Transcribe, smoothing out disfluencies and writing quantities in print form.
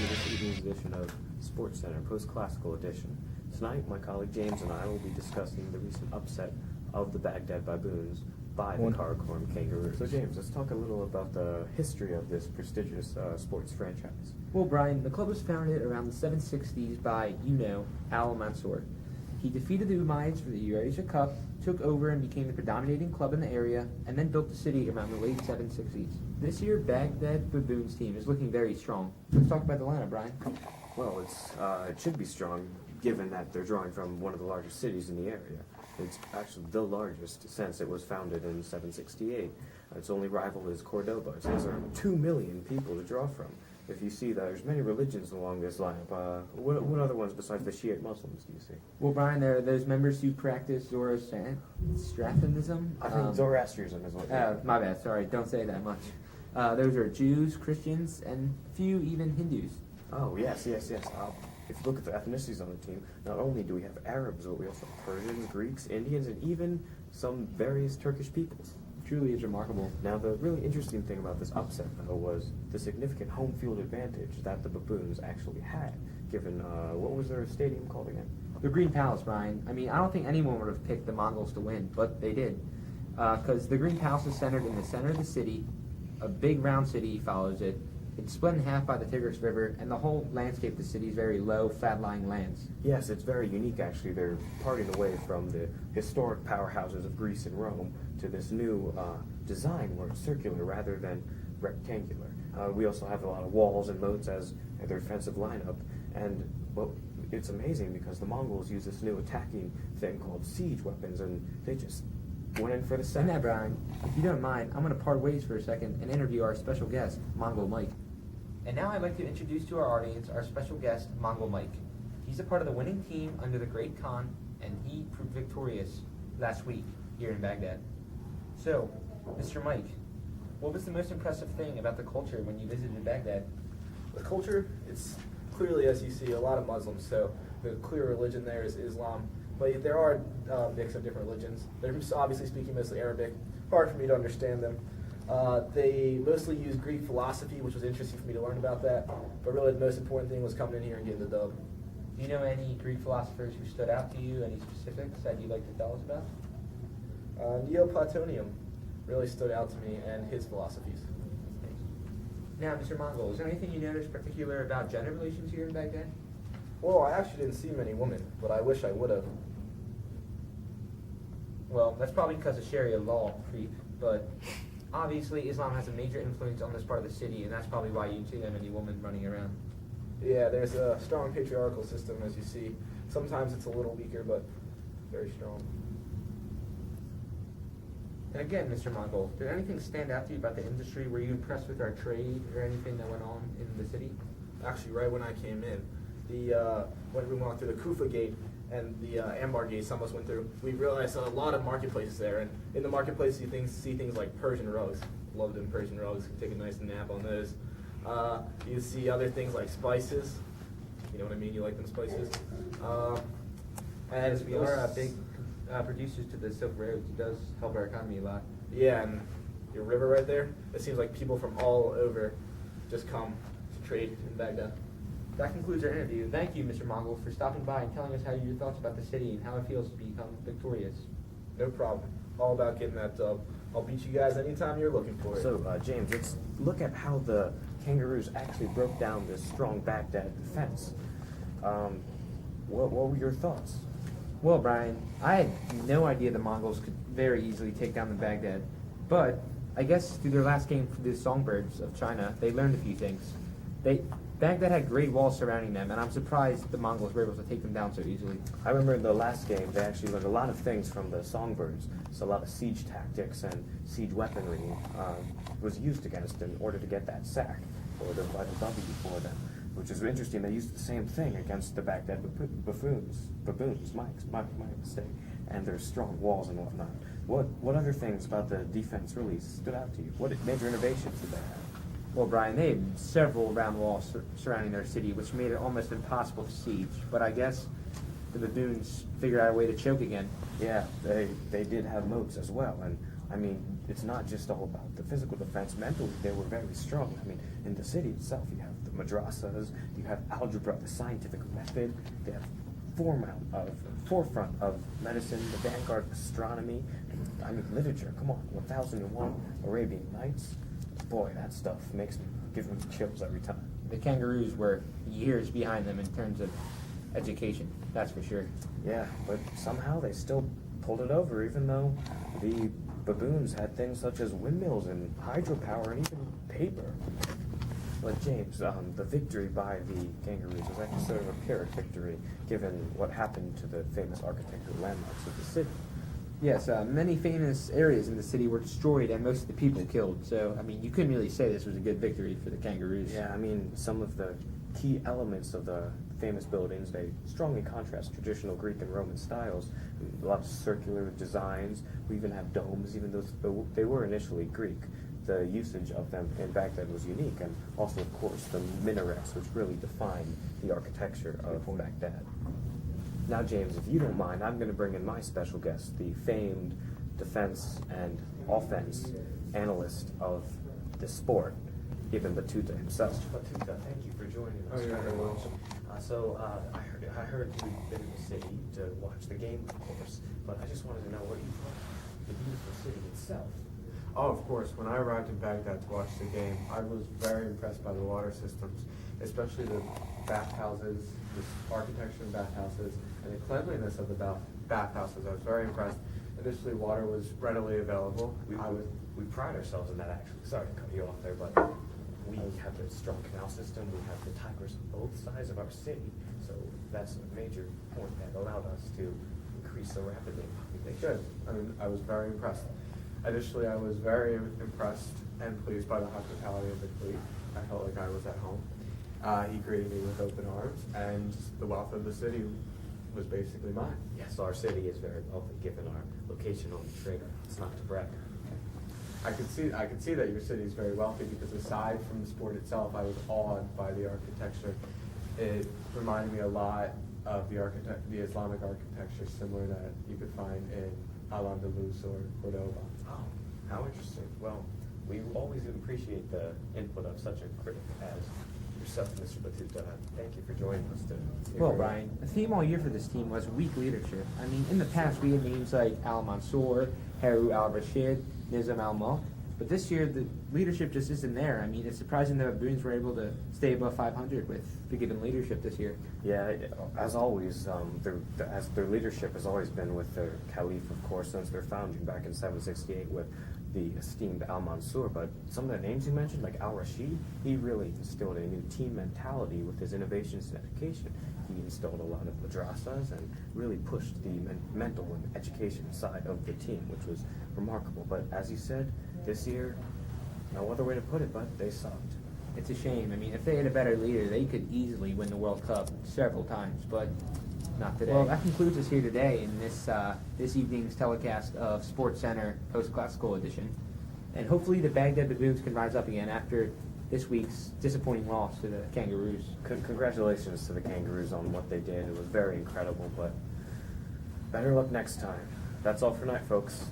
to this evening's edition of Sports Center, Post-Classical Edition. Tonight, my colleague James and I will be discussing the recent upset of the Baghdad Baboons by the Karakoram Kangaroos. So James, let's talk a little about the history of this prestigious sports franchise. Well, Brian, the club was founded around the 760s by, Al Mansour. He defeated the Umayyads for the Eurasia Cup, took over and became the predominating club in the area, and then built the city around the late 760s. This year, Baghdad Baboons team is looking very strong. Let's talk about the lineup, Brian. Well, it should be strong, given that they're drawing from one of the largest cities in the area. It's actually the largest since it was founded in 768. Its only rival is Cordoba. It has around 2 million people to draw from. If you see that there's many religions along this lineup, what other ones besides the Shiite Muslims do you see? Well, Brian, there are those members who practice Zoroastrianism. I think Zoroastrianism is what. My bad. Sorry, don't say that much. Those are Jews, Christians, and few even Hindus. Oh yes. If you look at the ethnicities on the team, not only do we have Arabs, but we also have Persians, Greeks, Indians, and even some various Turkish peoples. Truly is remarkable. Now, the really interesting thing about this upset, though, was the significant home field advantage that the Baboons actually had, given, what was their stadium called again? The Green Palace, Brian. I mean, I don't think anyone would have picked the Mongols to win, but they did. Because the Green Palace is centered in the center of the city. A big round city follows it. It's split in half by the Tigris River, and the whole landscape of the city is very low, flat-lying lands. Yes, it's very unique, actually. They're parting away from the historic powerhouses of Greece and Rome to this new design where it's circular rather than rectangular. We also have a lot of walls and moats as their defensive lineup, and well, it's amazing because the Mongols use this new attacking thing called siege weapons, and they just went in for the sack. And that, Brian, if you don't mind, I'm going to part ways for a second and interview our special guest, Mongol Mike. And now I'd like to introduce to our audience our special guest, Mongol Mike. He's a part of the winning team under the Great Khan, and he proved victorious last week here in Baghdad. So, Mr. Mike, what was the most impressive thing about the culture when you visited Baghdad? The culture, it's clearly, as you see, a lot of Muslims, so the clear religion there is Islam. But there are a mix of different religions. They're obviously speaking mostly Arabic. Hard for me to understand them. They mostly use Greek philosophy, which was interesting for me to learn about that. But really the most important thing was coming in here and getting the dub. Do you know any Greek philosophers who stood out to you, any specifics that you'd like to tell us about? Neoplatonium really stood out to me, and his philosophies. Now, Mr. Mongol, is there anything you noticed particular about gender relations here in Baghdad? Well, I actually didn't see many women, but I wish I would have. Well, that's probably because of Sharia law creep, but obviously Islam has a major influence on this part of the city, and that's probably why you see that many women running around. Yeah, there's a strong patriarchal system, as you see. Sometimes it's a little weaker, but very strong. And again, Mr. Mongol, did anything stand out to you about the industry? Were you impressed with our trade or anything that went on in the city? Actually, right when I came in, when we went through the Kufa gate and the Ambar gate some of us went through, we realized a lot of marketplaces there. And in the marketplace, you see things like Persian rugs. Love them Persian rugs. Take a nice nap on those. You see other things like spices. You know what I mean? You like them spices. As we are big producers to the Silk Road, it does help our economy a lot. Yeah, and your river right there, it seems like people from all over just come to trade in Baghdad. That concludes our interview. Thank you, Mr. Mongol, for stopping by and telling us how your thoughts about the city and how it feels to become victorious. No problem. All about getting that dub. I'll beat you guys anytime you're looking for it. So, James, let's look at how the Kangaroos actually broke down this strong Baghdad defense. What were your thoughts? Well, Brian, I had no idea the Mongols could very easily take down the Baghdad, but I guess through their last game for the Songbirds of China, they learned a few things. Baghdad had great walls surrounding them, and I'm surprised the Mongols were able to take them down so easily. I remember in the last game, they actually learned a lot of things from the Songbirds. So a lot of siege tactics and siege weaponry was used against them in order to get that sack, or the vital W for them, which is interesting. They used the same thing against the Baghdad baboons, my mistake, and their strong walls and whatnot. What other things about the defense really stood out to you? What major innovations did they have? Well, Brian, they had several round walls surrounding their city, which made it almost impossible to siege. But I guess the baboons figured out a way to choke again. Yeah, they did have moats as well, and I mean, it's not just all about the physical defense. Mentally, they were very strong. I mean, in the city itself, you have the madrasas, you have algebra, the scientific method, they have forefront of medicine, the vanguard of astronomy, and, I mean, literature. Come on, 1001 Arabian Nights. Boy, that stuff gives me chills every time. The Kangaroos were years behind them in terms of education, that's for sure. Yeah, but somehow they still pulled it over, even though the baboons had things such as windmills and hydropower and even paper. But James, the victory by the Kangaroos was actually sort of a Pyrrhic victory, given what happened to the famous architectural landmarks of the city. Yes, many famous areas in the city were destroyed and most of the people killed. So, I mean, you couldn't really say this was a good victory for the Kangaroos. Yeah, I mean, some of the key elements of the famous buildings, they strongly contrast traditional Greek and Roman styles. A lot of circular designs. We even have domes, even though they were initially Greek. The usage of them in Baghdad was unique, and also, of course, the minarets, which really define the architecture of Baghdad. Now, James, if you don't mind, I'm going to bring in my special guest, the famed defense and offense analyst of the sport, Ibn Battuta himself. Battuta, thank you for joining us. Oh, you're very welcome. I heard you've been in the city to watch the game, of course, but I just wanted to know what you thought of the beautiful city itself. Oh, of course. When I arrived in Baghdad to watch the game, I was very impressed by the water systems, especially the bathhouses, the architecture in bathhouses, and the cleanliness of the bathhouses. I was very impressed. Initially, water was readily available. We pride ourselves in that, actually. Sorry to cut you off there, but we have a strong canal system. We have the tigers on both sides of our city, so that's a major point that allowed us to increase so rapidly in population. Good. I mean, I was very impressed. Additionally, I was very impressed and pleased by the hospitality of the Caliph. I felt like I was at home. He greeted me with open arms, and the wealth of the city was basically mine. Yes, our city is very wealthy given our location on the Trader. It's not to brag. I could see that your city is very wealthy because aside from the sport itself, I was awed by the architecture. It reminded me a lot of the Islamic architecture similar that you could find in Al-Andalus or Cordoba. Oh, how interesting. Well, we always appreciate the input of such a critic as yourself, Mr. Battuta. Thank you for joining us today. Well, Brian, the theme all year for this team was weak leadership. I mean, in the past, we had names like Al-Mansur, Haru al-Rashid, Nizam al-Mulk, but this year, the leadership just isn't there. I mean, it's surprising the Baboons were able to stay above 500 with the given leadership this year. Yeah, as always, their leadership has always been with their Caliph, of course, since their founding back in 768 with the esteemed Al-Mansur. But some of the names you mentioned, like Al-Rashid, he really instilled a new team mentality with his innovations in education. He installed a lot of madrasas and really pushed the mental and education side of the team, which was remarkable. But as you said, this year, no other way to put it, but they sucked. It's a shame. I mean, if they had a better leader, they could easily win the World Cup several times, but not today. Well, that concludes us here today in this evening's telecast of Sports Center Post-Classical Edition. And hopefully the Baghdad Baboons can rise up again after this week's disappointing loss to the Kangaroos. Congratulations to the Kangaroos on what they did. It was very incredible, but better luck next time. That's all for tonight, folks.